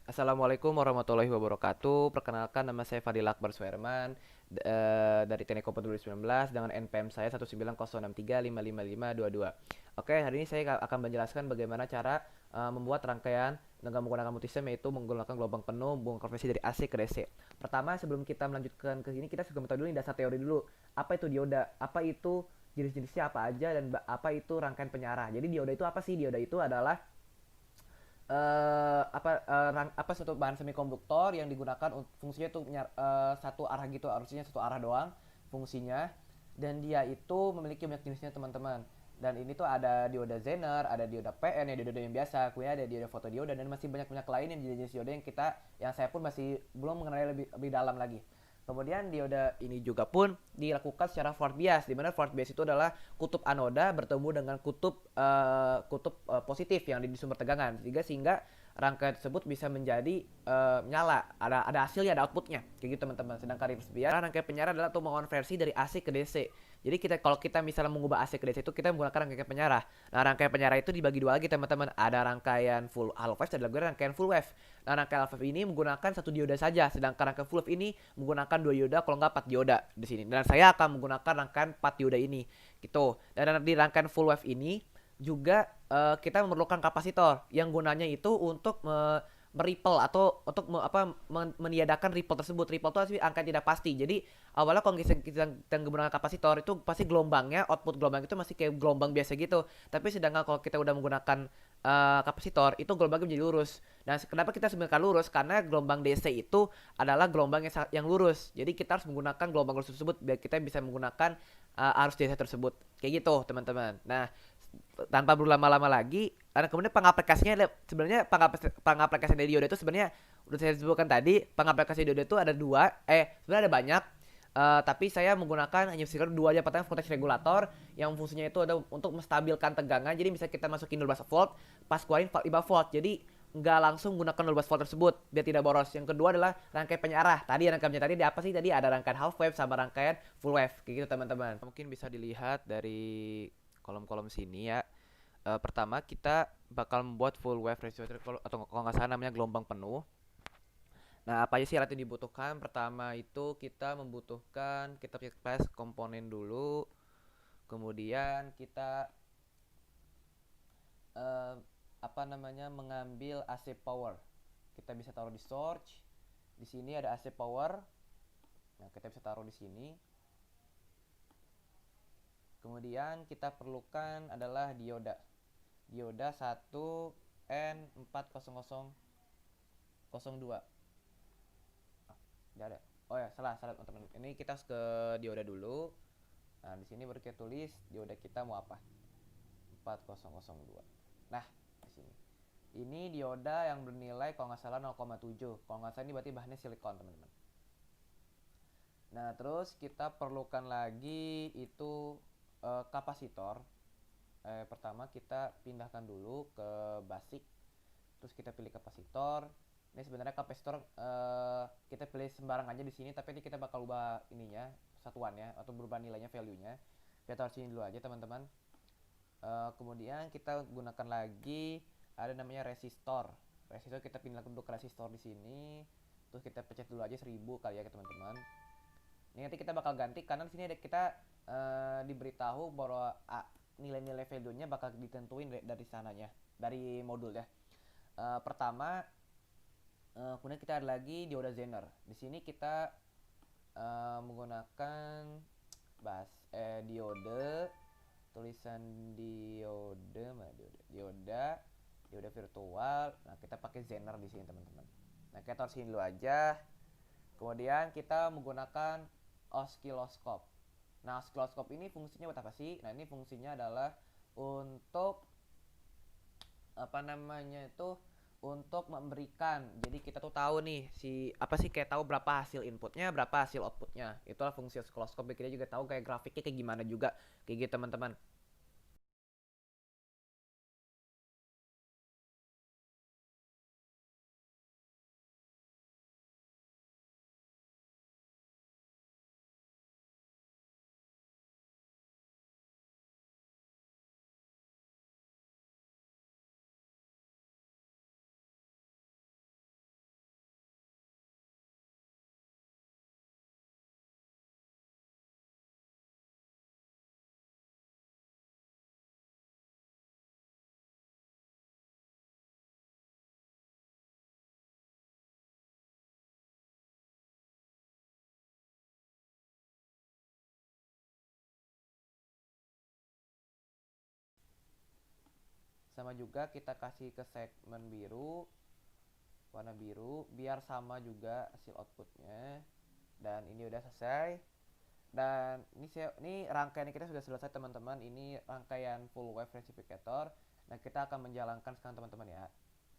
Assalamualaikum warahmatullahi wabarakatuh. Perkenalkan, nama saya Fadil Akbar Suherman dari Teknik Komputer 2019 dengan NPM saya 19063555522. Oke, hari ini saya akan menjelaskan bagaimana cara membuat rangkaian dengan menggunakan multisystem, yaitu menggunakan gelombang penuh hubungan konversi dari AC ke DC. Pertama, sebelum kita melanjutkan ke sini, kita sudah mengetahui dulu nih dasar teori dulu. Apa itu dioda? Apa itu jenis-jenisnya apa aja, dan apa itu rangkaian penyarah? Jadi dioda itu apa sih? Dioda itu adalah apa suatu bahan semikonduktor yang digunakan fungsinya itu satu arah gitu, arusnya satu arah doang fungsinya, dan dia itu memiliki banyak jenisnya teman-teman. Dan ini tuh ada dioda Zener, ada dioda PN, ya dioda yang biasa, kemudian ada dioda fotodioda, dan masih banyak-banyak lain yang jenis dioda yang saya pun masih belum mengenai lebih dalam lagi. Kemudian dioda ini juga pun dilakukan secara forward bias, di mana forward bias itu adalah kutub anoda bertemu dengan kutub positif yang di sumber tegangan, sehingga rangkaian tersebut bisa menjadi nyala, ada hasilnya, ada outputnya, kayak gitu teman-teman. Sedangkan reverse bias, rangkaian penyara adalah untuk mengonversi dari AC ke DC. Jadi kalau kita misalnya mengubah AC ke DC itu kita menggunakan rangkaian penyarah. Nah, rangkaian penyarah itu dibagi dua lagi teman-teman. Ada rangkaian full half wave dan juga rangkaian full wave. Nah, rangkaian half wave ini menggunakan satu dioda saja, sedangkan rangkaian full wave ini menggunakan dua dioda, kalau nggak 4 dioda di sini. Dan saya akan menggunakan rangkaian 4 dioda ini, gitu. Dan di rangkaian full wave ini juga kita memerlukan kapasitor yang gunanya itu untuk meripel atau untuk meniadakan ripple tersebut. Ripple itu angka tidak pasti. Jadi awalnya kalau kita menggunakan kapasitor itu pasti gelombangnya, output gelombang itu masih kayak gelombang biasa gitu. Tapi sedangkan kalau kita udah menggunakan kapasitor itu gelombangnya menjadi lurus. Nah, kenapa kita sebenarnya lurus? Karena gelombang DC itu adalah gelombang yang lurus. Jadi kita harus menggunakan gelombang lurus tersebut biar kita bisa menggunakan arus DC tersebut. Kayak gitu, teman-teman. Nah, tanpa berlama-lama lagi, karena kemudian pengaplikasinya sebenarnya pengaplikasian dari dioda itu sebenarnya udah saya sebutkan tadi. Pengaplikasi dioda itu ada dua, sebenarnya ada banyak. Tapi saya menggunakan hanya sekitar dua aja, pertama voltage regulator yang fungsinya itu ada untuk menstabilkan tegangan. Jadi bisa kita masukin 12 volt, pas keluarin 5 volt. Jadi nggak langsung gunakan 12 volt tersebut biar tidak boros. Yang kedua adalah rangkaian penyarah. Tadi rangkaian penyarah tadi apa sih? Tadi ada rangkaian half wave sama rangkaian full wave. Kayak gitu teman-teman. Mungkin bisa dilihat dari kolom-kolom sini ya. Pertama kita bakal membuat full wave resistor, atau kalau nggak salah namanya gelombang penuh. Nah, apa aja sih alat yang dibutuhkan? Pertama itu kita class komponen dulu. Kemudian kita eh, mengambil AC power. Kita bisa taruh di storage. Di sini ada AC power. Nah, kita bisa taruh di sini. Kemudian kita perlukan adalah dioda. Dioda 1N40002. Tidak ada. Oh ya, salah, salah teman-teman. Ini kita ke dioda dulu. Nah, di sini baru kita tulis dioda kita mau apa. 4002. Nah, di sini. Ini dioda yang bernilai kalau nggak salah 0,7. Kalau nggak salah ini berarti bahannya silikon, teman-teman. Nah, terus kita perlukan lagi itu kapasitor. Pertama kita pindahkan dulu ke basic. Terus kita pilih kapasitor. Ini sebenarnya kapasitor kita pilih sembarang aja di sini, tapi nanti kita bakal ubah ininya, satuannya atau berubah nilainya, value-nya. Kita taruh sini dulu aja, teman-teman. Kemudian kita gunakan lagi ada namanya resistor. Resistor kita pindah dulu ke resistor di sini. Terus kita pencet dulu aja 1000 kali ya, teman-teman. Ini nanti kita bakal ganti karena di sini ada kita diberitahu bahwa nilai-nilai value-nya bakal ditentuin dari sananya, dari modul ya. Pertama, kemudian kita ada lagi dioda Zener. Di sini kita menggunakan diode, tulisan dioda virtual. Nah, kita pakai Zener di sini, teman-teman. Nah, kita taruh sini dulu aja. Kemudian kita menggunakan osiloskop. Nah, osiloskop ini fungsinya buat apa sih? Nah, ini fungsinya adalah untuk untuk memberikan, jadi kita tuh tahu nih kayak tahu berapa hasil inputnya, berapa hasil outputnya. Itulah fungsi osiloskop. Kita juga tahu kayak grafiknya kayak gimana juga, kayak gitu teman-teman. Sama juga kita kasih ke segmen biru, warna biru, biar sama juga hasil outputnya. Dan ini udah selesai. Dan ini rangkaian kita sudah selesai teman-teman. Ini rangkaian full wave rectificator. Nah, kita akan menjalankan sekarang teman-teman ya.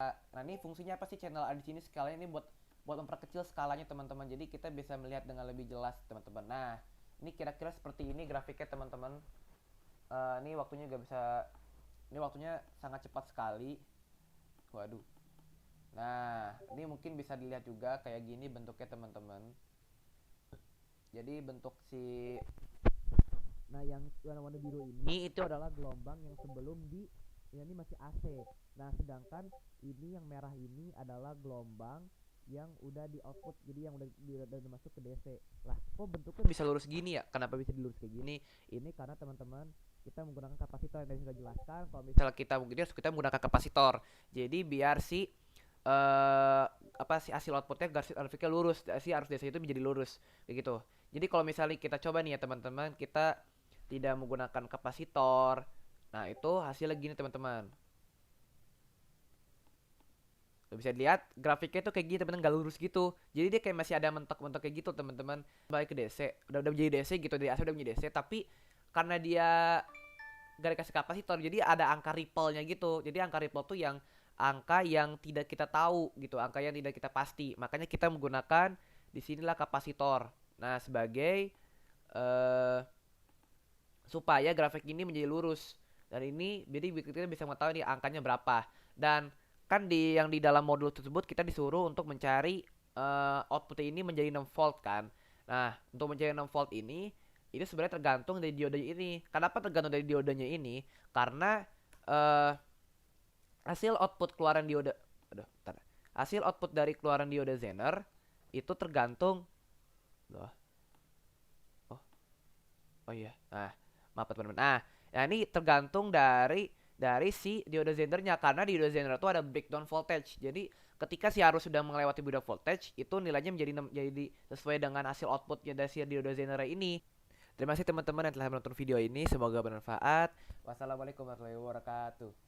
Nah, ini fungsinya apa sih channel A di sini? Skalanya ini buat memperkecil skalanya teman-teman. Jadi kita bisa melihat dengan lebih jelas teman-teman. Nah, ini kira-kira seperti ini grafiknya teman-teman. Ini waktunya gak bisa. Ini waktunya sangat cepat sekali. Waduh. Nah, ini mungkin bisa dilihat juga kayak gini bentuknya teman-teman. Jadi bentuk si yang warna-warna biru ini itu adalah gelombang yang sebelum ini masih AC. Nah, sedangkan ini yang merah ini adalah gelombang yang udah di output, jadi yang udah masuk ke DC. Lah, kok bentuknya bisa lurus gini ya? Kenapa bisa dilurus kayak gini? Ini karena teman-teman kita menggunakan kapasitor yang tadi sudah jelaskan. Kalau misalnya kita menggunakan kapasitor, jadi biar si hasil outputnya grafiknya lurus, si arus DC itu menjadi lurus kayak gitu. Jadi kalau misalnya kita coba nih ya teman-teman, kita tidak menggunakan kapasitor, nah itu hasilnya gini teman-teman. Bisa dilihat grafiknya tuh kayak gitu teman-teman, gak lurus gitu. Jadi dia kayak masih ada mentok-mentok kayak gitu teman-teman. Balik ke DC, udah menjadi DC gitu, dari AC udah menjadi DC, tapi karena dia gak dikasih kapasitor, jadi ada angka ripple-nya gitu. Jadi angka ripple tuh yang angka yang tidak kita tahu gitu, angka yang tidak kita pasti. Makanya kita menggunakan disinilah kapasitor. Nah, sebagai supaya grafik ini menjadi lurus. Dan ini jadi kita bisa mengetahui nih angkanya berapa. Dan kan yang di dalam modul tersebut kita disuruh untuk mencari output ini menjadi 6 volt kan. Nah, untuk mencari 6 volt ini itu sebenarnya tergantung dari diodenya ini. Kenapa tergantung dari diodenya ini? Karena hasil output keluaran diode hasil output dari keluaran diode Zener itu tergantung oh iya. Nah, maaf teman-teman. Nah, ini tergantung dari si diode Zenernya, karena di diode Zener itu ada breakdown voltage. Jadi ketika si arus sudah melewati breakdown voltage, itu nilainya menjadi sesuai dengan hasil outputnya dari si diode Zener ini. Terima kasih teman-teman yang telah menonton video ini, semoga bermanfaat. Wassalamualaikum warahmatullahi wabarakatuh.